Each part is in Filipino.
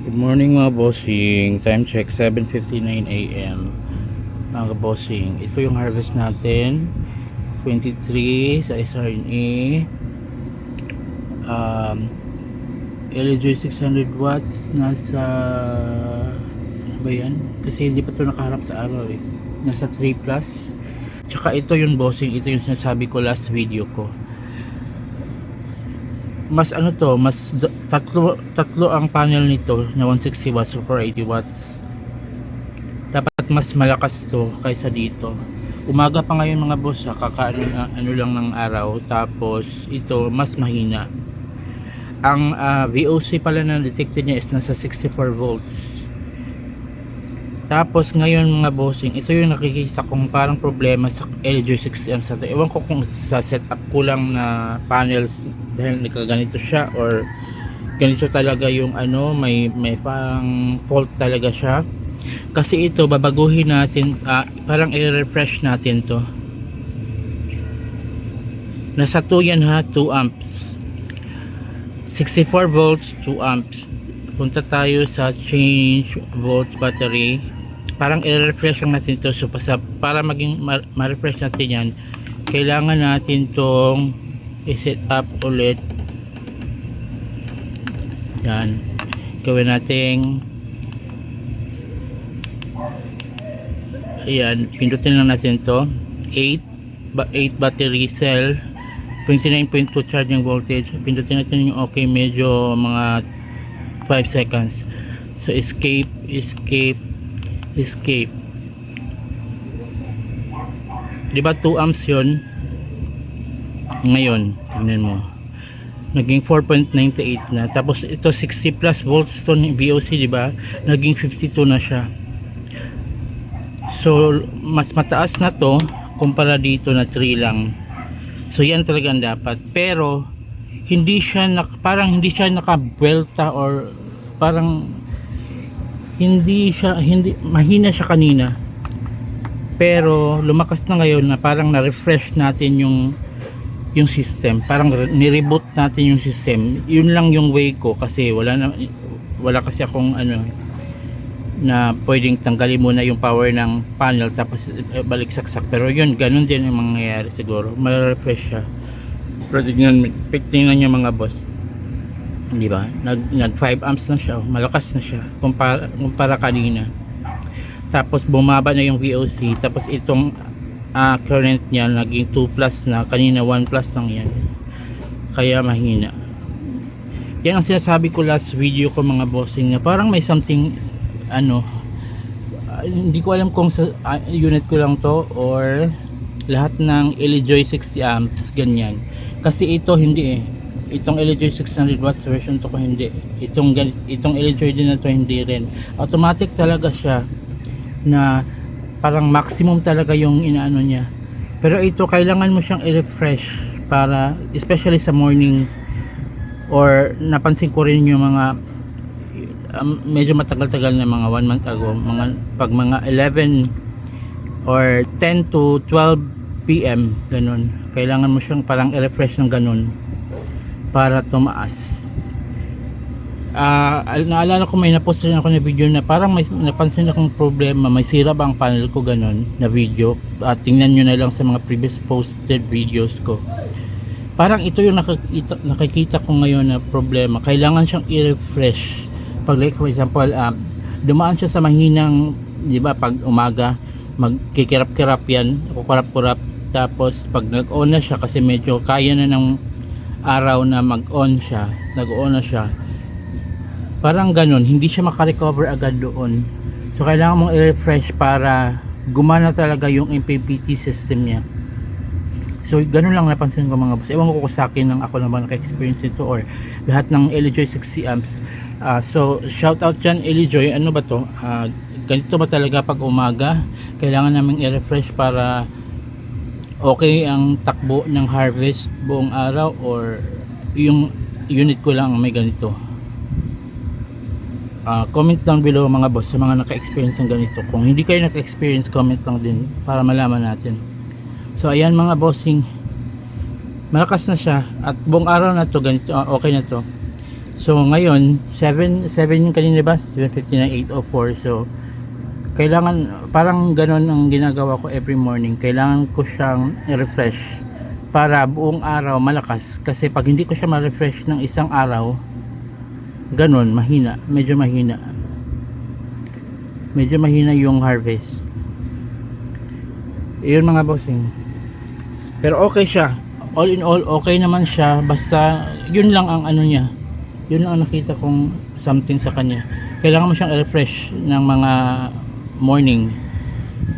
Good morning mga bossing. Time check 7:59 AM. Mga bossing, ito yung harvest natin. 23 sa SRNA. LED 600 watts nasa ano ba yan? Kasi hindi pa ito nakaharap sa araw eh. Nasa 3 plus. Tsaka ito yung bossing, ito yung sinasabi ko last video ko. Mas ano to, mas tatlo ang panel nito na 160 watts o 480 watts. Dapat mas malakas to kaysa dito. Umaga pa ngayon mga boss, kakaano ano lang ng araw, tapos ito mas mahina. Ang VOC pala na detected niya is nasa 64 volts. Tapos ngayon mga bossing, ito yung nakikita kong parang problema sa LG 6M sa ito. Ewan ko kung sa setup ko lang na panels dahil nagkaganito siya or ganito talaga yung ano, may parang fault talaga siya. Kasi ito babaguhin natin, parang i-refresh natin to. Nasa 2 yan ha, 2 amps. 64 volts, 2 amps. Punta tayo sa change volts battery. Parang i-refresh lang natin to, so para maging ma-refresh natin yan, kailangan natin tong i-set up ulit. Yan, gawin natin, ayan, pindutin lang natin to. 8 battery cell, 29.2 charging voltage. Pindutin natin yung okay, medyo mga 5 seconds. So escape. Diba 2 amps yun? Ngayon tingnan mo, naging 4.98 na. Tapos ito 60 plus volts to ng VOC, diba? Naging 52 na siya. So mas mataas na to kumpara dito na 3 lang. So yan talaga ang dapat. Pero hindi siya parang hindi siya naka-buelta, or parang hindi mahina siya kanina, pero lumakas na ngayon na parang na-refresh natin yung system, parang ni-reboot natin yung system. Yun lang yung way ko, kasi wala kasi akong ano na pwedeng tanggalin muna yung power ng panel tapos balik saksak. Pero yun, ganun din ang mangyayari siguro, ma-refresh siya. Pero tingnan nyo mga boss, di ba? Nag 5 amps na siya, malakas na siya kumpara kanina. Tapos bumaba na yung VOC, tapos itong current niya naging 2 plus na, kanina 1 plus lang yan, kaya mahina. Yan ang sinasabi ko last video ko mga bossing, na parang may something ano, hindi ko alam kung sa unit ko lang to or lahat ng LG 60 amps ganyan. Kasi ito hindi eh, itong LG 600 watts version to ko hindi. Itong LG din na to hindi rin. Automatic talaga siya na parang maximum talaga yung inaano niya. Pero ito kailangan mo siyang i-refresh para, especially sa morning, or napansin ko rin yung mga medyo matagal-tagal na mga 1 month ago, pag mga 11 or 10 to 12 PM ganun, kailangan mo siyang parang i-refresh ng ganun para tumaas. Naalala ko may napost rin ako na video na parang may napansin akong problema, may sira ba ang panel ko ganun na video. Tingnan nyo na lang sa mga previous posted videos ko. Parang ito yung nakikita ko ngayon na problema, kailangan siyang i-refresh. Pag like for example, dumaan siya sa mahinang, di ba, pag umaga magkikirap-kirap yan, kukurap-kurap. Tapos pag nag-on na siya, kasi medyo kaya na ng araw na mag-on siya, nag-on na siya, parang ganun, hindi siya makarecover agad doon. So kailangan mong i-refresh para gumana talaga yung MPPT system niya. So ganun lang napansin ko mga boss. Ewan ko kung sa akin lang ako naman naka-experience ito or lahat ng LG 60 amps. So shout out dyan LG, ano ba to? Ganito ba talaga pag umaga? Kailangan namin i-refresh para okay ang takbo ng harvest buong araw, or yung unit ko lang may ganito. Comment down below mga boss sa mga naka-experience ng ganito. Kung hindi kayo naka-experience, comment lang din para malaman natin. So ayan mga bossing, malakas na siya at buong araw na to ganito, okay na to. So ngayon 7 yung kanina ba 7:59, 8:04. So kailangan parang ganon ang ginagawa ko every morning. Kailangan ko siyang i-refresh para buong araw malakas, kasi pag hindi ko siya ma-refresh ng isang araw, ganon, medyo mahina yung harvest. Yun mga bossing. Pero okay siya, all in all okay naman siya, basta yun lang ang ano niya, yun lang ang nakita kong something sa kanya. Kailangan mo siyang i-refresh ng mga morning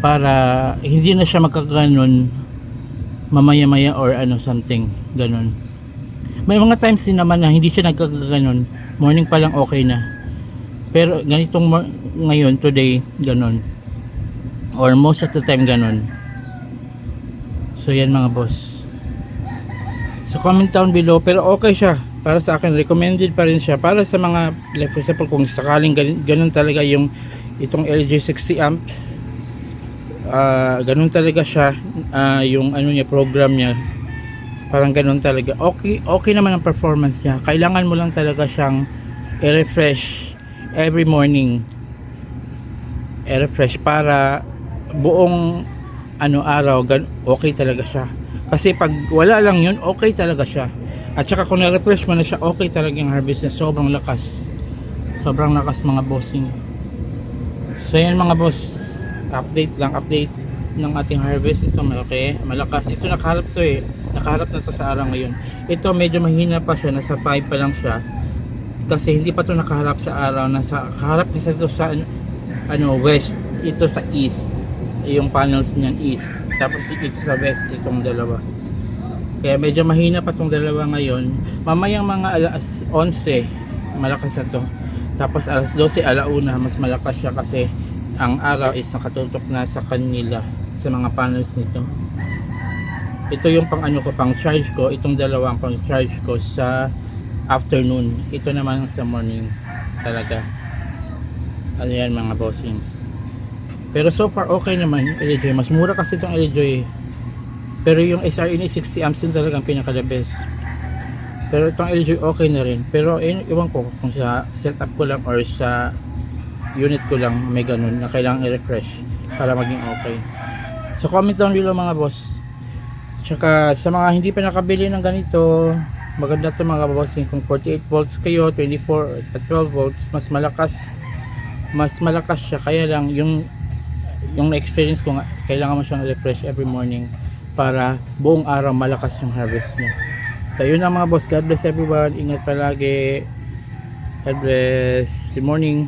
para hindi na siya magkaganon mamaya-maya or ano something ganon. May mga times din naman na hindi siya nagkaganon, morning pa lang okay na, pero ganitong ngayon today ganon, or most of the time ganon. So yan mga boss. So comment down below, pero okay siya para sa akin, recommended pa rin siya para sa mga, like for example, kung sakaling ganun talaga yung itong LG 60 amps, ganun talaga siya, yung ano niya, program niya, parang ganun talaga, okay naman ang performance niya. Kailangan mo lang talaga siyang i-refresh every morning, i-refresh para buong araw okay talaga siya. Kasi pag wala lang yun, okay talaga siya. At saka kung na-refresh mo na siya, okay talaga yung harvest niya. Sobrang lakas mga bossing. So yan mga boss, update ng ating harvest. Ito malakas. Ito nakaharap na to sa araw ngayon. Ito medyo mahina pa siya, nasa 5 pa lang siya, kasi hindi pa to nakaharap sa araw. Nakaharap kasi ito sa west, ito sa east, yung panels niyan east, tapos ito sa west, itong dalawa. Kaya medyo mahina pa itong dalawa ngayon. Mamayang mga alas 11 malakas na to, tapos alas 12, alauna mas malakas siya, kasi ang araw is nakatutok na sa kanila, sa mga panels nito. Ito yung pang charge ko, itong dalawang pang charge ko sa afternoon, ito naman sa morning talaga. Ano yan mga bossing. Pero so far okay naman yung LG. Mas mura kasi itong LG, pero yung SRNA 60 amps din talagang pinaka the best. Pero itong LG okay na rin, pero iwan ko kung sa setup ko lang or sa unit ko lang may ganun na kailangan i-refresh para maging okay. So comment down below mga boss. Tsaka sa mga hindi pa nakabili ng ganito, maganda to mga bossing. Kung 48 volts kayo, 24 at 12 volts, mas malakas siya. Kaya lang yung experience ko nga, kailangan mo siyang refresh every morning para buong araw malakas yung harvest niya. So yun lang mga boss. God bless everyone, ingat palagi. God bless. Good morning.